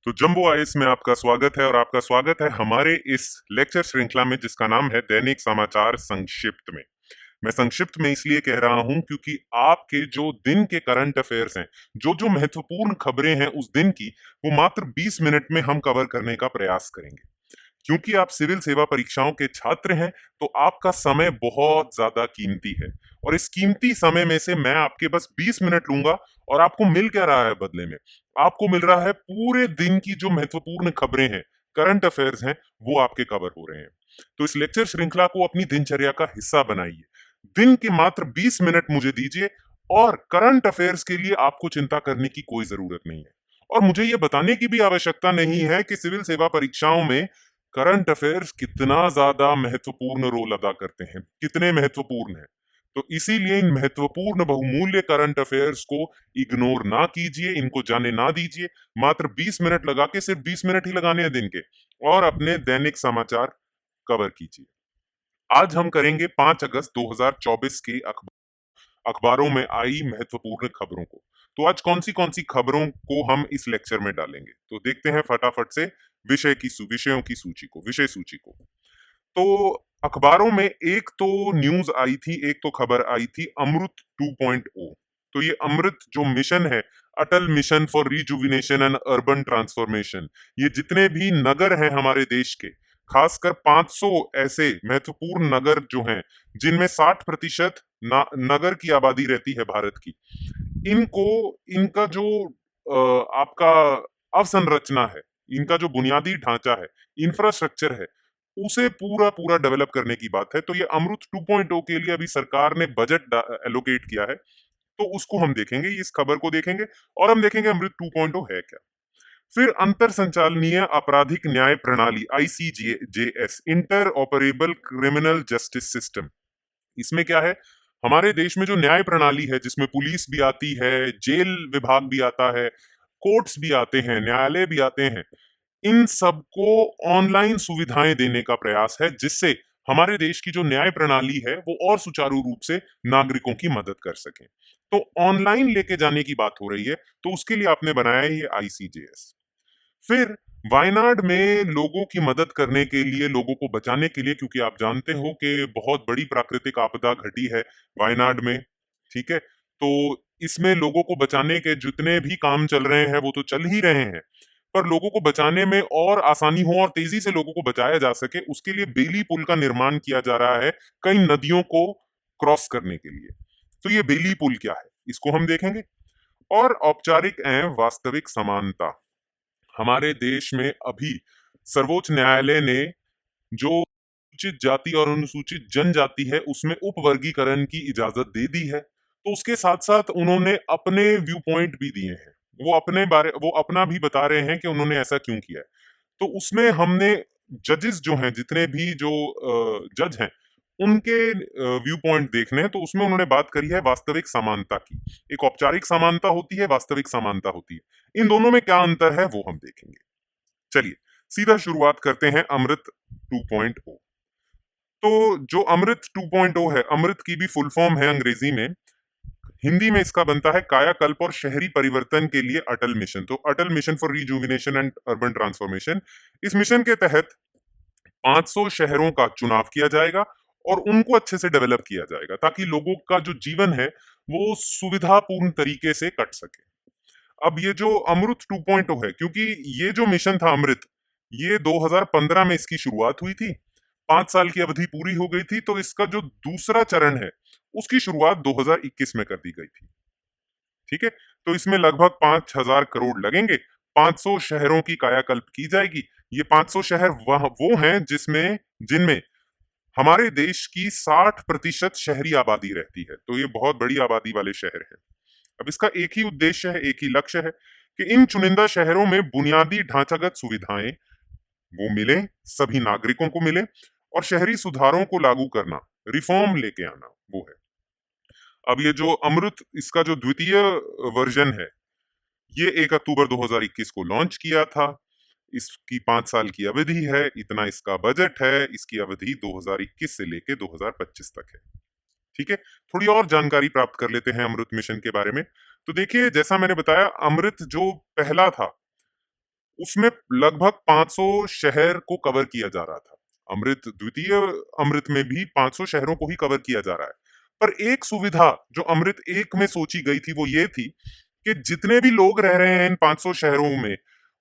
तो jumbo ice में आपका स्वागत है और आपका स्वागत है हमारे इस लेक्चर श्रृंखला में जिसका नाम है दैनिक समाचार संक्षिप्त में। मैं संक्षिप्त में इसलिए कह रहा हूं क्योंकि आपके जो दिन के करंट अफेयर्स हैं, जो जो महत्वपूर्ण खबरें हैं उस दिन की, वो मात्र 20 मिनट में हम कवर करने का प्रयास करेंगे। क्योंकि आप सिविल सेवा परीक्षाओं के छात्र हैं, तो आपका समय बहुत ज्यादा कीमती है और इस कीमती समय में से मैं आपके बस 20 मिनट लूंगा और आपको मिल क्या रहा है बदले में? आपको मिल रहा है पूरे दिन की जो महत्वपूर्ण खबरें हैं, करंट अफेयर्स हैं, वो आपके कवर हो रहे हैं। तो इस लेक्चर श्रृंखला को अपनी दिनचर्या का हिस्सा बनाइए। दिन के मात्र 20 मिनट मुझे दीजिए और करंट अफेयर्स के लिए आपको चिंता करने की कोई जरूरत नहीं है। और मुझे यह बताने की भी आवश्यकता नहीं है कि सिविल सेवा परीक्षाओं में करंट अफेयर्स कितना ज्यादा महत्वपूर्ण रोल अदा करते हैं, कितने महत्वपूर्ण हैं। तो इसीलिए इन महत्वपूर्ण बहुमूल्य करंट अफेयर्स को इग्नोर ना कीजिए, इनको जाने ना दीजिए। मात्र 20 मिनट लगा के, सिर्फ 20 मिनट ही लगाने हैं दिन के, और अपने दैनिक समाचार कवर कीजिए। आज हम करेंगे 5 अगस्त 2024 के अखबारों में आई महत्वपूर्ण खबरों को। तो आज कौन सी खबरों को हम इस लेक्चर में डालेंगे, तो देखते हैं फटाफट से विषयों की सूची को, विषय सूची को। तो अखबारों में एक तो न्यूज आई थी, एक तो खबर आई थी अमृत 2.0। तो ये अमृत जो मिशन है, Atal mission for rejuvenation and urban transformation, ये जितने भी नगर हैं हमारे देश के, खासकर 500 ऐसे महत्वपूर्ण नगर जो हैं जिनमें 60% नगर की आबादी रहती है भारत की, इनको, इनका जो आपका अवसंरचना है, इनका जो बुनियादी ढांचा है, इंफ्रास्ट्रक्चर है, उसे पूरा पूरा डेवलप करने की बात है। तो ये अमृत 2.0 के लिए अभी सरकार ने बजट एलोकेट किया है, तो उसको हम देखेंगे, इस खबर को देखेंगे और हम देखेंगे अमृत 2.0 है क्या। फिर अंतर संचालनीय आपराधिक न्याय प्रणाली ICJS, inter operable criminal justice system, इसमें क्या है, हमारे देश में जो न्याय प्रणाली है जिसमें पुलिस भी आती है, जेल विभाग भी आता है, कोर्ट्स भी आते हैं, न्यायालय भी आते हैं, इन सबको ऑनलाइन सुविधाएं देने का प्रयास है जिससे हमारे देश की जो न्याय प्रणाली है वो और सुचारू रूप से नागरिकों की मदद कर सके। तो ऑनलाइन लेके जाने की बात हो रही है, तो उसके लिए आपने बनाया है ये ICJS। फिर वायनाड में लोगों की मदद करने के लिए, लोगों को बचाने के लिए, क्योंकि आप जानते हो कि बहुत बड़ी प्राकृतिक आपदा घटी है वायनाड में, ठीक है। तो इसमें लोगों को बचाने के जितने भी काम चल रहे हैं वो तो चल ही रहे हैं, पर लोगों को बचाने में और आसानी हो और तेजी से लोगों को बचाया जा सके, उसके लिए बेली पुल का निर्माण किया जा रहा है कई नदियों को क्रॉस करने के लिए। तो ये बेली पुल क्या है, इसको हम देखेंगे। और औपचारिक एवं वास्तविक समानता, हमारे देश में अभी सर्वोच्च न्यायालय ने जो अनुसूचित जाति और अनुसूचित जनजाति है उसमें उपवर्गीकरण की इजाजत दे दी है, तो उसके साथ साथ उन्होंने अपने व्यू पॉइंट भी दिए हैं, वो अपना भी बता रहे हैं कि उन्होंने ऐसा क्यों किया है। तो उसमें हमने जजेस जो हैं, जितने भी जो जज हैं, उनके व्यू पॉइंट देखने हैं, तो उसमें उन्होंने बात करी है वास्तविक समानता की। एक औपचारिक समानता होती है, वास्तविक समानता होती है, इन दोनों में क्या अंतर है वो हम देखेंगे। चलिए सीधा शुरुआत करते हैं अमृत 2.0। तो जो अमृत 2.0 है, अमृत की भी फुल फॉर्म है अंग्रेजी में, हिंदी में इसका बनता है कायाकल्प और शहरी परिवर्तन के लिए अटल मिशन। तो Atal mission for rejuvenation and urban transformation, इस मिशन के तहत 500 शहरों का चुनाव किया जाएगा और उनको अच्छे से डेवलप किया जाएगा ताकि लोगों का जो जीवन है वो सुविधापूर्ण तरीके से कट सके। अब ये जो अमृत 2.0 है, क्योंकि ये जो मिशन था अमृत, ये 2015 में इसकी शुरुआत हुई थी, 5 साल की अवधि पूरी हो गई थी, तो इसका जो दूसरा चरण है उसकी शुरुआत 2021 में कर दी गई थी, ठीक है। तो इसमें लगभग 5,000 करोड़ लगेंगे, 500 शहरों की कायाकल्प की जाएगी। ये 500 शहर वह वो हैं जिसमें जिनमें हमारे देश की 60% शहरी आबादी रहती है, तो ये बहुत बड़ी आबादी वाले शहर हैं। अब इसका एक ही उद्देश्य है, एक ही लक्ष्य है कि इन चुनिंदा शहरों में बुनियादी ढांचागत सुविधाएं वो मिले, सभी नागरिकों को मिले, और शहरी सुधारों को लागू करना, रिफॉर्म लेके आना, वो है। अब ये जो अमृत, इसका जो द्वितीय वर्जन है, ये 1 अक्टूबर 2021 को लॉन्च किया था। इसकी 5 साल की अवधि है, इतना इसका बजट है, इसकी अवधि 2021 से लेके 2025 तक है, ठीक है। थोड़ी और जानकारी प्राप्त कर लेते हैं अमृत मिशन के बारे में। तो देखिए, जैसा मैंने बताया, अमृत जो पहला था उसमें लगभग 500 शहर को कवर किया जा रहा था। अमृत द्वितीय अमृत में भी 500 शहरों को ही कवर किया जा रहा है। पर एक सुविधा जो अमृत एक में सोची गई थी वो ये थी कि जितने भी लोग रह रहे हैं इन 500 शहरों में,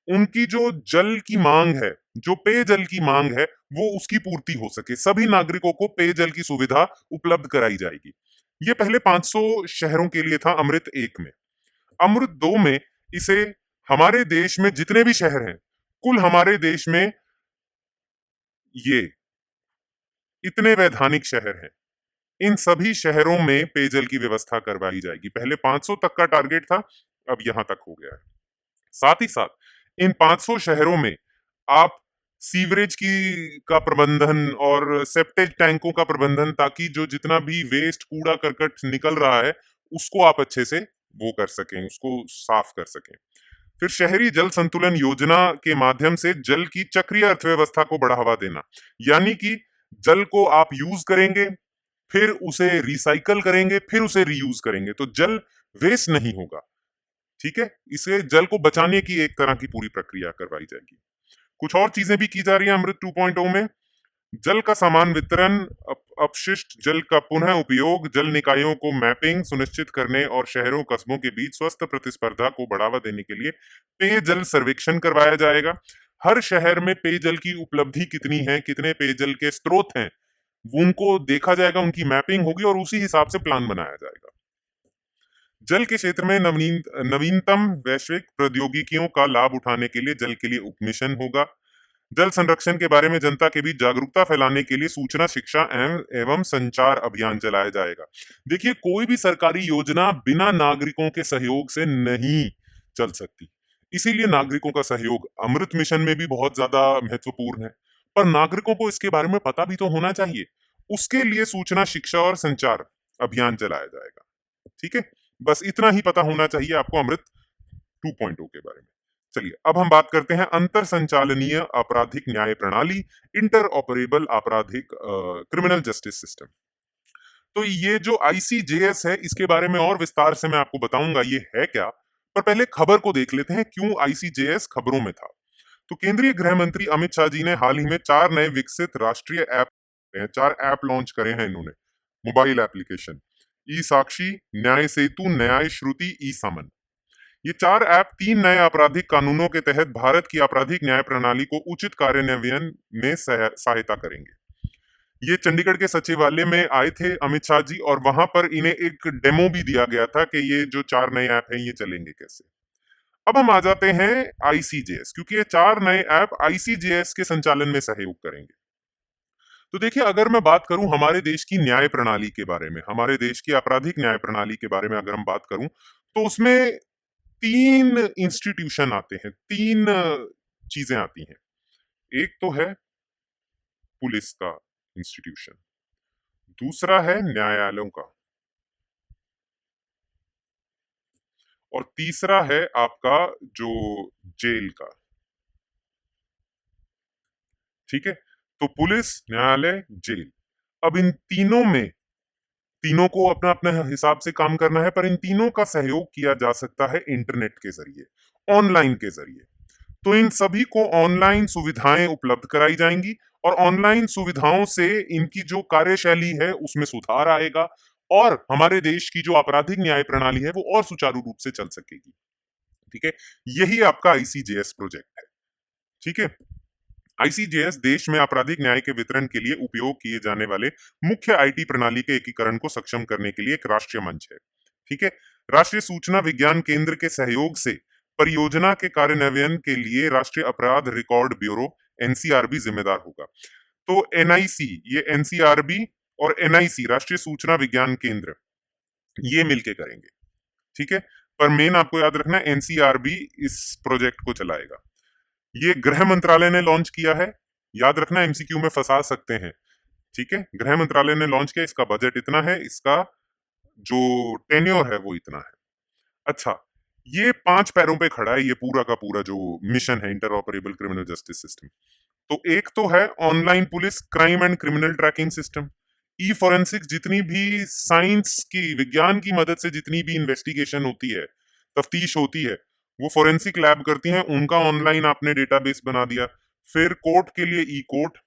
उनकी जो जल की मांग है, जो पेयजल की मांग है, वो उसकी पूर्ति हो सके, सभी नागरिकों को पेयजल की सुविधा उपलब्ध कराई जाएगी। ये पहले 500 शहरों के लिए था अमृत एक में। अमृत दो में इसे हमारे देश में जितने भी शहर हैं, कुल हमारे देश में ये इतने वैधानिक शहर हैं, इन सभी शहरों में पेयजल की व्यवस्था करवाई जाएगी। पहले 500 तक का टारगेट था, अब यहां तक हो गया है। साथ ही साथ इन 500 शहरों में आप सीवरेज की का प्रबंधन और सेप्टेज टैंकों का प्रबंधन, ताकि जो जितना भी वेस्ट कूड़ा करकट निकल रहा है उसको आप अच्छे से वो कर सकें, उसको साफ कर सकें। फिर शहरी जल संतुलन योजना के माध्यम से जल की चक्रीय अर्थव्यवस्था को बढ़ावा देना, यानी कि जल को आप यूज करेंगे, फिर उसे रिसाइकल करेंगे, फिर उसे रीयूज करेंगे, तो जल वेस्ट नहीं होगा। ठीक है, इसे जल को बचाने की एक तरह की पूरी प्रक्रिया करवाई जाएगी। कुछ और चीजें भी की जा रही है अमृत 2.0 में। जल का समान वितरण, अपशिष्ट जल का पुनः उपयोग, जल निकायों को मैपिंग सुनिश्चित करने और शहरों कस्बों के बीच स्वस्थ प्रतिस्पर्धा को बढ़ावा देने के लिए पेयजल सर्वेक्षण करवाया जाएगा। हर शहर में पेयजल की उपलब्धि कितनी है, कितने पेयजल के स्रोत हैं, उनको देखा जाएगा, उनकी मैपिंग होगी और उसी हिसाब से प्लान बनाया जाएगा। जल के क्षेत्र में नवीनतम वैश्विक प्रौद्योगिकियों का लाभ उठाने के लिए जल के लिए उपमिशन होगा। जल संरक्षण के बारे में जनता के बीच जागरूकता फैलाने के लिए सूचना शिक्षा एवं संचार अभियान चलाया जाएगा। देखिए, कोई भी सरकारी योजना बिना नागरिकों के सहयोग से नहीं चल सकती, इसीलिए नागरिकों का सहयोग अमृत मिशन में भी बहुत ज्यादा महत्वपूर्ण है। पर नागरिकों को इसके बारे में पता भी तो होना चाहिए, उसके लिए सूचना शिक्षा और संचार अभियान चलाया जाएगा। ठीक है, बस इतना ही पता होना चाहिए आपको अमृत 2.0 के बारे में। चलिए, अब हम बात करते हैं अंतर संचालनीय आपराधिक न्याय प्रणाली, इंटर ऑपरेबल आपराधिक क्रिमिनल जस्टिस सिस्टम। तो ये जो आईसीजेएस है, इसके बारे में और विस्तार से मैं आपको बताऊंगा ये है क्या, पर पहले खबर को देख लेते हैं क्यों आईसीजेएस खबरों में था। तो केंद्रीय गृह मंत्री अमित शाह जी ने हाल ही में 4 नए विकसित राष्ट्रीय ऐप, 4 ऐप लॉन्च करे हैं इन्होंने, मोबाइल एप्लीकेशन, ई साक्षी, न्याय सेतु, न्याय श्रुति, ई समन। ये 4 ऐप 3 नए आपराधिक कानूनों के तहत भारत की आपराधिक न्याय प्रणाली को उचित कार्यान्वयन में सहायता करेंगे। ये चंडीगढ़ के सचिवालय में आए थे अमित शाह जी, और वहां पर इन्हें एक डेमो भी दिया गया था कि ये जो 4 नए ऐप हैं ये चलेंगे कैसे। अब हम आ जाते हैं आईसीजेएस, क्योंकि ये 4 नए ऐप आईसीजेएस के संचालन में सहयोग करेंगे। तो देखिए, अगर मैं बात करूं हमारे देश की न्याय प्रणाली के बारे में, हमारे देश की आपराधिक न्याय प्रणाली के बारे में अगर हम बात करूं, तो उसमें 3 इंस्टीट्यूशन आते हैं, 3 चीजें आती हैं। एक तो है पुलिस का इंस्टीट्यूशन, दूसरा है न्यायालयों का, और तीसरा है आपका जो जेल का। ठीक है, तो पुलिस, न्यायालय, जेल। अब इन तीनों में, तीनों को अपना अपना हिसाब से काम करना है, पर इन तीनों का सहयोग किया जा सकता है इंटरनेट के जरिए, ऑनलाइन के जरिए। तो इन सभी को ऑनलाइन सुविधाएं उपलब्ध कराई जाएंगी, और ऑनलाइन सुविधाओं से इनकी जो कार्यशैली है उसमें सुधार आएगा, और हमारे देश की जो आपराधिक न्याय प्रणाली है वो और सुचारू रूप से चल सकेगी। ठीक है, यही आपका आईसीजेएस प्रोजेक्ट है। ठीक है, आईसीजेएस देश में आपराधिक न्याय के वितरण के लिए उपयोग किए जाने वाले मुख्य आईटी प्रणाली के एकीकरण को सक्षम करने के लिए एक राष्ट्रीय मंच है। ठीक है, राष्ट्रीय सूचना विज्ञान केंद्र के सहयोग से परियोजना के कार्यान्वयन के लिए राष्ट्रीय अपराध रिकॉर्ड ब्यूरो एनसीआरबी जिम्मेदार होगा। तो एनआईसी, ये एनसीआरबी और एनआईसी राष्ट्रीय सूचना विज्ञान केंद्र ये मिलके करेंगे। ठीक है, पर मेन आपको याद रखना है एनसीआरबी इस प्रोजेक्ट को चलाएगा। ये गृह मंत्रालय ने लॉन्च किया है, याद रखना एमसीक्यू में फंसा सकते हैं। ठीक है, गृह मंत्रालय ने लॉन्च किया, इसका बजट इतना है, इसका जो टेन्योर है वो इतना है। अच्छा, ये 5 पैरों पे खड़ा है ये पूरा का पूरा जो मिशन है इंटरऑपरेबल क्रिमिनल जस्टिस सिस्टम। तो एक तो है online police crime and criminal tracking system, E forensics, जितनी भी साइंस की, विज्ञान की मदद से जितनी भी इन्वेस्टिगेशन होती है, तफ्तीश होती है, वो फोरेंसिक लैब करती हैं, उनका ऑनलाइन आपने डेटाबेस बना दिया। फिर कोर्ट के लिए ई कोर्ट,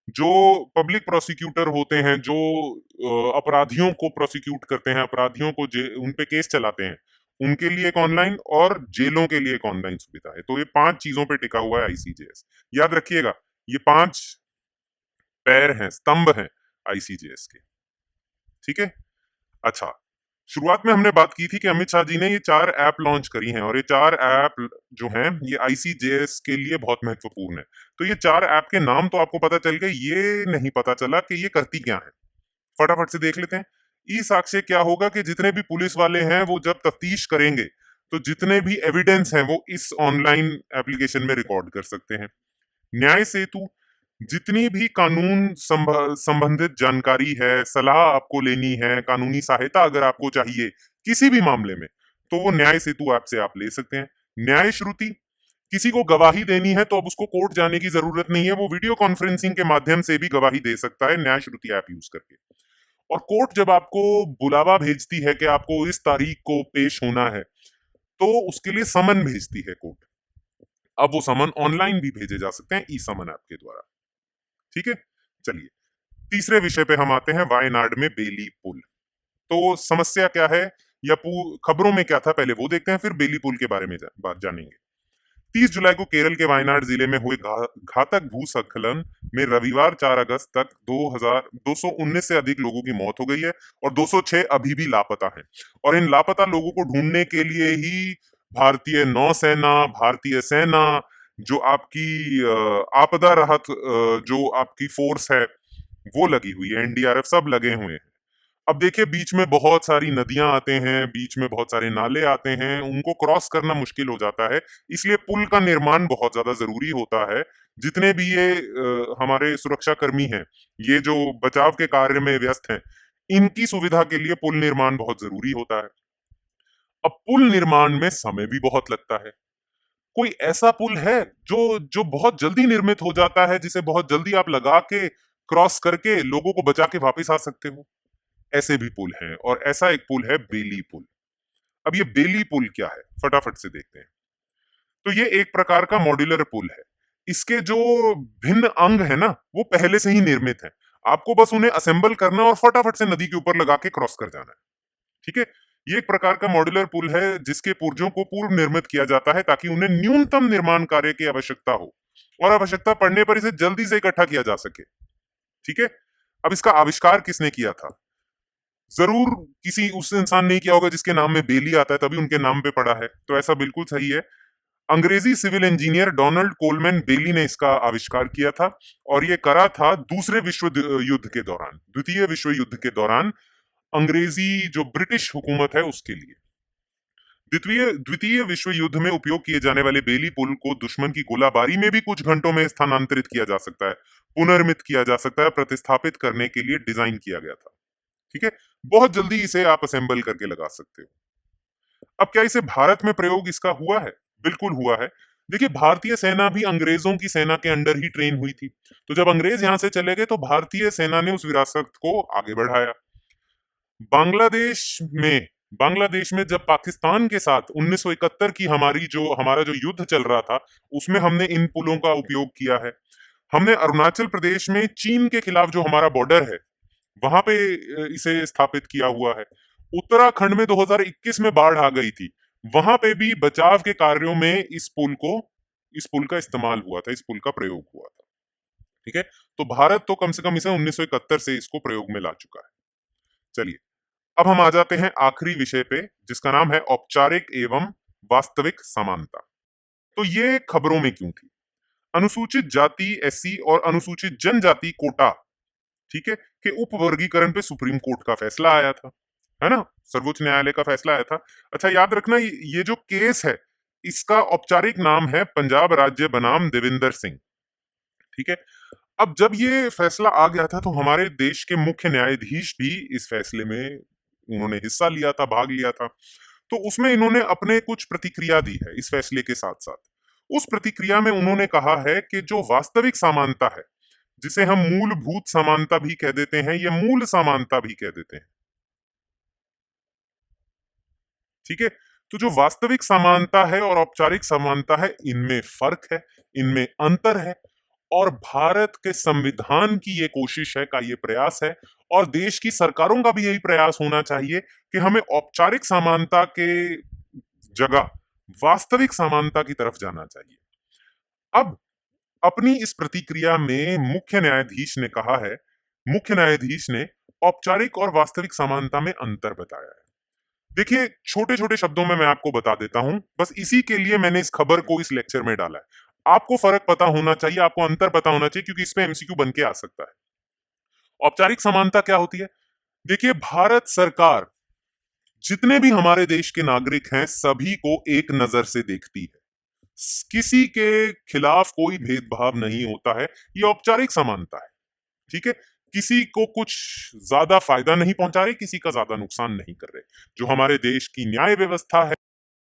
जो पब्लिक प्रोसिक्यूटर होते हैं, जो अपराधियों को प्रोसिक्यूट करते हैं, अपराधियों को उन पे केस चलाते हैं, उनके लिए एक ऑनलाइन, और जेलों के लिए एक ऑनलाइन सुविधा है। तो ये 5 चीजों पे टिका हुआ है आईसीजेएस। याद रखिएगा, ये 5 पैर हैं, स्तंभ हैं आईसीजेएस के। ठीक है। अच्छा, शुरुआत में हमने बात की थी कि अमित शाह जी ने ये 4 ऐप लॉन्च करी हैं, और ये 4 ऐप जो हैं ये आईसीजेएस के लिए बहुत महत्वपूर्ण है। तो ये 4 ऐप के नाम तो आपको पता चल गए, ये नहीं पता चला कि ये करती क्या है। फटाफट से देख लेते हैं। ई साक्ष्य क्या होगा कि जितने भी पुलिस वाले हैं वो जब तफ्तीश करेंगे तो जितने भी एविडेंस हैं वो इस ऑनलाइन एप्लीकेशन में रिकॉर्ड कर सकते हैं। न्याय सेतु, जितनी भी कानून संबंधित जानकारी है, सलाह आपको लेनी है, कानूनी सहायता अगर आपको चाहिए किसी भी मामले में, तो वो न्याय सेतु ऐप से आप ले सकते हैं। न्याय श्रुति, किसी को गवाही देनी है तो अब उसको कोर्ट जाने की जरूरत नहीं है, वो वीडियो कॉन्फ्रेंसिंग के माध्यम से भी गवाही दे सकता है न्याय श्रुति ऐप यूज करके। और कोर्ट जब आपको बुलावा भेजती है कि आपको इस तारीख को पेश होना है, तो उसके लिए समन भेजती है कोर्ट। अब वो समन ऑनलाइन भी भेजे जा सकते हैं ई समन ऐप के द्वारा। ठीक है। चलिए, तीसरे विषय पे हम आते हैं, वायनाड में बेली पुल। तो समस्या क्या है या खबरों में क्या था, पहले वो देखते हैं, फिर बेली पुल के बारे में बात जानेंगे। 30 जुलाई को केरल के वायनाड जिले में हुए घातक भूस्खलन में रविवार 4 अगस्त तक 219 से अधिक लोगों की मौत हो गई है, और 206 अभी भी लापता हैं। और इन लापता लोगों को ढूंढने के लिए ही भारतीय नौसेना, भारतीय सेना, जो आपकी आपदा राहत जो आपकी फोर्स है वो लगी हुई है, एनडीआरएफ सब लगे हुए हैं। अब देखिए, बीच में बहुत सारी नदियां आते हैं, बीच में बहुत सारे नाले आते हैं, उनको क्रॉस करना मुश्किल हो जाता है, इसलिए पुल का निर्माण बहुत ज्यादा जरूरी होता है। जितने भी ये हमारे सुरक्षा कर्मी हैं, ये जो बचाव के कार्य में व्यस्त हैं, इनकी सुविधा के लिए पुल निर्माण बहुत जरूरी होता है। अब पुल निर्माण में समय भी बहुत लगता है। कोई ऐसा पुल है जो जो बहुत जल्दी निर्मित हो जाता है, जिसे बहुत जल्दी आप लगा के क्रॉस करके लोगों को बचा के वापस आ सकते हो? ऐसे भी पुल हैं, और ऐसा एक पुल है बेली पुल। अब ये बेली पुल क्या है, फटाफट से देखते हैं। तो ये एक प्रकार का मॉड्यूलर पुल है। इसके जो भिन्न अंग है ना, वो पहले से ही निर्मित है। आपको बस उन्हें असेंबल करना और फटाफट से नदी के ऊपर लगा के क्रॉस कर जाना है। ठीक है। ये एक प्रकार का मॉड्यूलर पुल है जिसके पुर्जों को पूर्व निर्मित किया जाता है ताकि उन्हें न्यूनतम निर्माण कार्य की आवश्यकता हो, और आवश्यकता पड़ने पर इसे जल्दी से इकट्ठा किया जा सके। ठीक है। अब इसका आविष्कार किसने किया था? जरूर किसी उस इंसान ने किया होगा जिसके नाम में बेली आता है, तभी उनके नाम पे पड़ा है। तो ऐसा बिल्कुल सही है। अंग्रेजी सिविल इंजीनियर डोनाल्ड कोलमैन बेली ने इसका आविष्कार किया था, और ये करा था दूसरे विश्व युद्ध के दौरान, द्वितीय विश्व युद्ध के दौरान अंग्रेजी जो ब्रिटिश हुकूमत है उसके लिए। द्वितीय द्वितीय विश्व युद्ध में उपयोग किए जाने वाले बेली पुल को दुश्मन की गोलाबारी में भी कुछ घंटों में स्थानांतरित किया जा सकता है, पुनर्मित किया जा सकता है, प्रतिस्थापित करने के लिए डिजाइन किया गया था। ठीक है। बहुत जल्दी इसे आप असेंबल करके लगा सकते हो। अब क्या इसे भारत में प्रयोग इसका हुआ है? बिल्कुल हुआ है। देखिए, भारतीय सेना भी अंग्रेजों की सेना के अंडर ही ट्रेन हुई थी। तो जब अंग्रेज यहां से चले गए तो भारतीय सेना ने उस विरासत को आगे बढ़ाया। बांग्लादेश में बांग्लादेश में जब पाकिस्तान के साथ 1971 की हमारा जो युद्ध चल रहा था, उसमें हमने इन पुलों का उपयोग किया है। हमने अरुणाचल प्रदेश में चीन के खिलाफ जो हमारा बॉर्डर है, वहां पे इसे स्थापित किया हुआ है। उत्तराखंड में 2021 में बाढ़ आ गई थी, वहां पे भी बचाव के कार्यों में इस पुल का इस्तेमाल हुआ था, इस पुल का प्रयोग हुआ था। ठीक है। तो भारत तो कम से कम इसे 1971 से इसको प्रयोग में ला चुका है। चलिए, अब हम आ जाते हैं आखिरी विषय पे, जिसका नाम है औपचारिक एवं वास्तविक समानता। तो ये खबरों में क्यों थी? अनुसूचित जाति एससी और अनुसूचित जनजाति कोटा, ठीक है, के उपवर्गीकरण पे सुप्रीम कोर्ट का फैसला आया था, है ना, सर्वोच्च न्यायालय का फैसला आया था। अच्छा, याद रखना, ये जो केस है इसका औपचारिक नाम है पंजाब राज्य बनाम देविंदर सिंह। ठीक है। अब जब ये फैसला आ गया था तो हमारे देश के मुख्य न्यायाधीश भी इस फैसले में उन्होंने हिस्सा लिया था, भाग लिया था। तो उसमें इन्होंने अपने कुछ प्रतिक्रिया दी है इस फैसले के साथ साथ। उस प्रतिक्रिया में उन्होंने कहा है कि जो वास्तविक समानता है, जिसे हम मूलभूत समानता भी कह देते हैं या मूल समानता भी कह देते हैं, ठीक है, तो जो वास्तविक समानता है और औपचारिक समानता है, इनमें फर्क है, इनमें अंतर है। और भारत के संविधान की ये कोशिश है, का ये प्रयास है, और देश की सरकारों का भी यही प्रयास होना चाहिए कि हमें औपचारिक समानता के जगह वास्तविक समानता की तरफ जाना चाहिए। अब अपनी इस प्रतिक्रिया में मुख्य न्यायाधीश ने औपचारिक और वास्तविक समानता में अंतर बताया है। देखिए, छोटे छोटे शब्दों में मैं आपको बता देता हूं, बस इसी के लिए मैंने इस खबर को इस लेक्चर में डाला है। आपको फर्क पता होना चाहिए, आपको अंतर पता होना चाहिए, क्योंकि इसमें एमसीक्यू बन के आ सकता है। औपचारिक समानता क्या होती है? देखिए, भारत सरकार जितने भी हमारे देश के नागरिक हैं, सभी को एक नजर से देखती है, किसी के खिलाफ कोई भेदभाव नहीं होता है। ये औपचारिक समानता है, ठीक है। किसी को कुछ ज्यादा फायदा नहीं पहुंचा रहे, किसी का ज्यादा नुकसान नहीं कर रहे। जो हमारे देश की न्याय व्यवस्था है,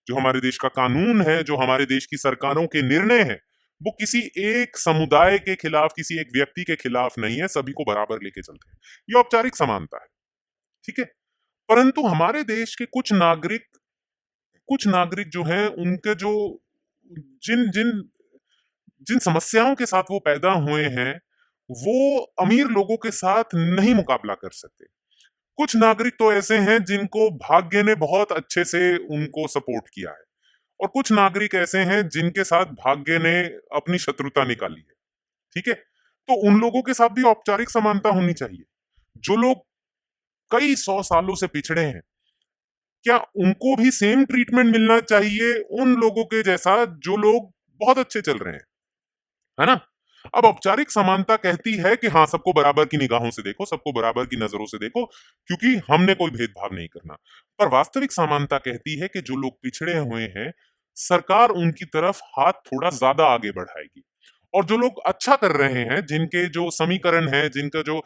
जो हमारे देश का कानून है, जो हमारे देश की सरकारों के निर्णय हैं, वो किसी एक समुदाय के खिलाफ, किसी एक व्यक्ति के खिलाफ नहीं है, सभी को बराबर लेके चलते हैं। ये औपचारिक समानता है, ठीक है। परंतु हमारे देश के कुछ नागरिक जो हैं, उनके जो जिन जिन जिन समस्याओं के साथ वो पैदा हुए हैं, वो अमीर लोगों के साथ नहीं मुकाबला कर सकते। कुछ नागरिक तो ऐसे हैं जिनको भाग्य ने बहुत अच्छे से उनको सपोर्ट किया है, और कुछ नागरिक ऐसे हैं जिनके साथ भाग्य ने अपनी शत्रुता निकाली है, ठीक है। तो उन लोगों के साथ भी औपचारिक समानता होनी चाहिए। जो लोग कई 100 सालों से पिछड़े हैं, क्या उनको भी सेम ट्रीटमेंट मिलना चाहिए उन लोगों के जैसा जो लोग बहुत अच्छे चल रहे हैं, है ना? अब औपचारिक समानता कहती है कि हाँ, सबको बराबर की निगाहों से देखो, सबको बराबर की नजरों से देखो, क्योंकि हमने कोई भेदभाव नहीं करना। पर वास्तविक समानता कहती है कि जो लोग पिछड़े हुए हैं, सरकार उनकी तरफ हाथ थोड़ा ज्यादा आगे बढ़ाएगी, और जो लोग अच्छा कर रहे हैं, जिनके जो समीकरण है, जिनका जो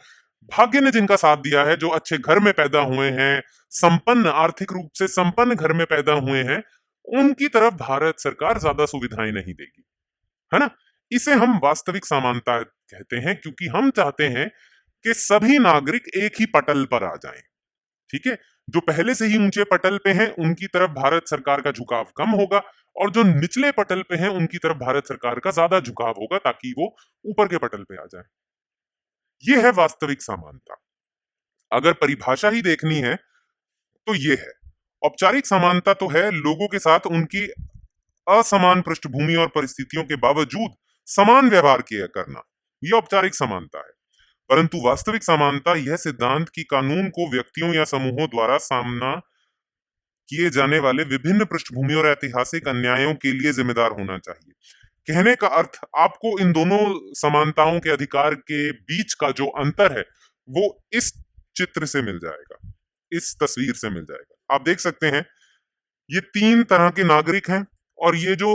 भाग्य ने जिनका साथ दिया है, जो अच्छे घर में पैदा हुए हैं, संपन्न, आर्थिक रूप से संपन्न घर में पैदा हुए हैं, उनकी तरफ भारत सरकार ज्यादा सुविधाएं नहीं देगी, है ना? इसे हम वास्तविक समानता कहते हैं, क्योंकि हम चाहते हैं कि सभी नागरिक एक ही पटल पर आ जाएं, ठीक है। जो पहले से ही ऊंचे पटल पे हैं, उनकी तरफ भारत सरकार का झुकाव कम होगा, और जो निचले पटल पे हैं, उनकी तरफ भारत सरकार का ज्यादा झुकाव होगा, ताकि वो ऊपर के पटल पे आ जाए। ये है वास्तविक समानता। अगर परिभाषा ही देखनी है तो ये है। औपचारिक समानता तो है लोगों के साथ उनकी असमान पृष्ठभूमि और परिस्थितियों के बावजूद समान व्यवहार किया करना, यह औपचारिक समानता है। परंतु वास्तविक समानता यह सिद्धांत की कानून को व्यक्तियों या समूहों द्वारा सामना किए जाने वाले विभिन्न पृष्ठभूमि और ऐतिहासिक अन्यायों के लिए जिम्मेदार होना चाहिए। कहने का अर्थ, आपको इन दोनों समानताओं के अधिकार के बीच का जो अंतर है, वो इस चित्र से मिल जाएगा, इस तस्वीर से मिल जाएगा। आप देख सकते हैं, ये 3 तरह के नागरिक हैं, और ये जो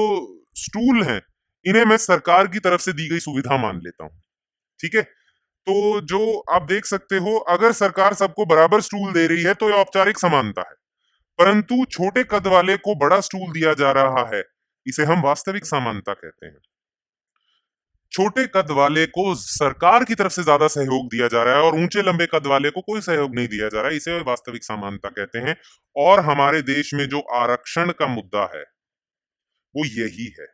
स्टूल हैं, इन्हें मैं सरकार की तरफ से दी गई सुविधा मान लेता हूं, ठीक है। तो जो आप देख सकते हो, अगर सरकार सबको बराबर स्टूल दे रही है तो ये औपचारिक समानता है। परंतु छोटे कद वाले को बड़ा स्टूल दिया जा रहा है, इसे हम वास्तविक समानता कहते हैं। छोटे कद वाले को सरकार की तरफ से ज्यादा सहयोग दिया जा रहा है, और ऊंचे लंबे कद वाले को कोई सहयोग नहीं दिया जा रहा है, इसे वास्तविक समानता कहते हैं। और हमारे देश में जो आरक्षण का मुद्दा है, वो यही है।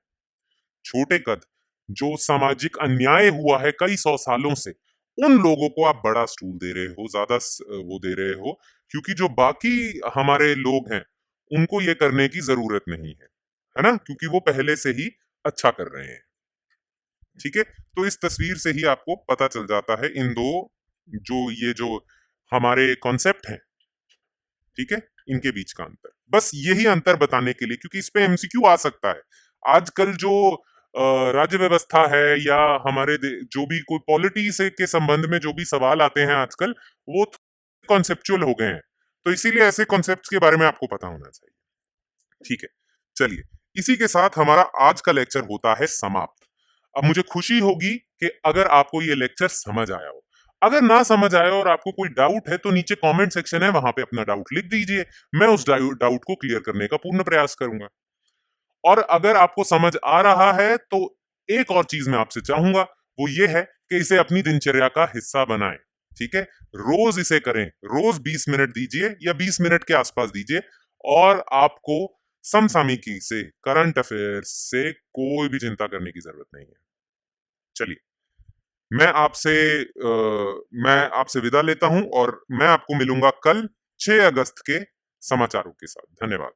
छोटे कद, जो सामाजिक अन्याय हुआ है कई 100 सालों से, उन लोगों को आप बड़ा स्टूल दे रहे हो, ज्यादा वो दे रहे हो, क्योंकि जो बाकी हमारे लोग हैं, उनको ये करने की जरूरत नहीं है ना? क्योंकि वो पहले से ही अच्छा कर रहे हैं, ठीक है। तो इस तस्वीर से ही आपको पता चल जाता है इन दो, ये जो हमारे कॉन्सेप्ट हैं, ठीक है, इनके बीच का अंतर। बस यही अंतर बताने के लिए, क्योंकि इस पे एमसीक्यू आ सकता है। आजकल जो राज्य व्यवस्था है, या हमारे जो भी कोई पॉलिटी से के संबंध में जो भी सवाल आते हैं आजकल, वो कॉन्सेप्चुअल हो गए हैं। तो इसीलिए ऐसे कॉन्सेप्ट्स के बारे में आपको पता होना चाहिए, ठीक है। चलिए, इसी के साथ हमारा आज का लेक्चर होता है समाप्त। अब मुझे खुशी होगी कि अगर आपको ये लेक्चर समझ आया हो। अगर ना समझ आया और आपको कोई डाउट है, तो नीचे कमेंट सेक्शन है, वहां पे अपना डाउट लिख दीजिए। मैं उस डाउट को क्लियर करने का पूर्ण प्रयास करूंगा। और अगर आपको समझ आ रहा है, तो एक और चीज मैं आपसे चाहूंगा, वो ये है कि इसे अपनी दिनचर्या का हिस्सा बनाएं, ठीक है। रोज इसे करें, रोज 20 मिनट दीजिए, या 20 मिनट के आसपास दीजिए, और आपको समसामयिकी से, करंट अफेयर्स से कोई भी चिंता करने की जरूरत नहीं है। चलिए, मैं आपसे मैं आपसे विदा लेता हूं और मैं आपको मिलूंगा कल 6 अगस्त के समाचारों के साथ। धन्यवाद।